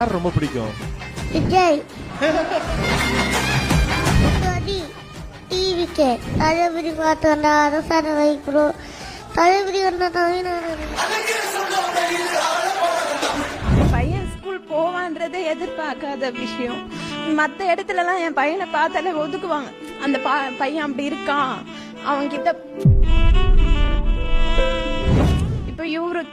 யார் ரொம்ப பிடிக்கும்? விஜய். டிவிக்கே தளபதி பார்த்து வந்தா அரசாணை வைக்கிறோம். தளபதி வந்தா பையன் ஸ்கூல் போவான்றதே எதிர்பார்க்காத விஷயம். மற்ற இடத்துலலாம் என் பையனை பார்த்தாலே ஒதுக்குவாங்க. அந்த பையன் அப்படி இருக்கான் அவன்கிட்ட. இப்ப இவரு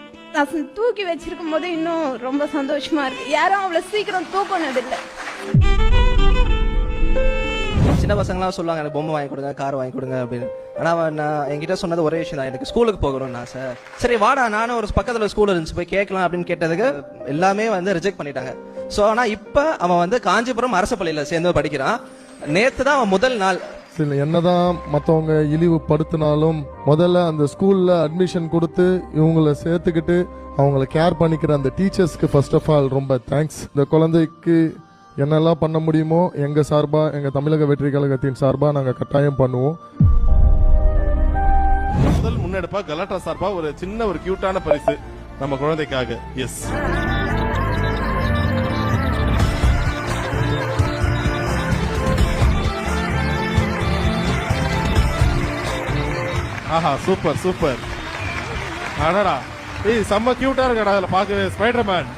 தூக்கி வச்சிருக்கும் போது இன்னும் ரொம்ப சந்தோஷமா இருக்கு. யாரும் அவ்வளவு சீக்கிரம் தூக்கினது இல்லை. சின்ன பசங்களாம் சொல்லுவாங்க எனக்கு பொம்மை வாங்கி கொடுங்க, கார் வாங்கி கொடுங்க அப்படின்னு. ஆனால் நான் என்கிட்ட சொன்னது ஒரே விஷயம் தான், எனக்கு ஸ்கூலுக்கு போகணும்னா சார். சரி வாடா, நானும் ஒரு பக்கத்தில் ஸ்கூல் இருந்துச்சு போய் கேட்கலாம் அப்படின்னு கேட்டதுக்கு எல்லாமே வந்து ரிஜெக்ட் பண்ணிட்டாங்க. ஸோ ஆனால் இப்போ அவன் வந்து காஞ்சிபுரம் அரசு பள்ளியில் சேர்ந்து படிக்கிறான். நேற்று தான் அவன் முதல் நாள். சில என்னதான் மற்றவங்க இழிவுபடுத்தினாலும் முதல்ல அந்த ஸ்கூல்ல அட்மிஷன் கொடுத்து இவங்களை சேர்த்துக்கிட்டு அவங்கள கேர் பண்ணிக்கிற அந்த டீச்சர்ஸ்க்கு ஃபர்ஸ்ட் ஆஃப் ஆல் ரொம்ப தேங்க்ஸ். இந்த குழந்தைக்கு என்னெல்லாம் பண்ண முடியுமோ எங்க சார்பா, எங்க தமிழக வெற்றி கழகத்தின் சார்பா நாங்க கட்டாயம் பண்ணுவோம். முதல் முன்னெடுப்பா கலாட்டா சார்பா ஒரு சின்ன ஒரு கியூட்டான பரிசு நம்ம குழந்தைக்காக. எஸ், ஆஹா, சூப்பர் சூப்பர். அடடா, ஏய் செம்ம கியூட்டா இருக்கடா. அதுல பாக்க ஸ்பைடர்மேன்.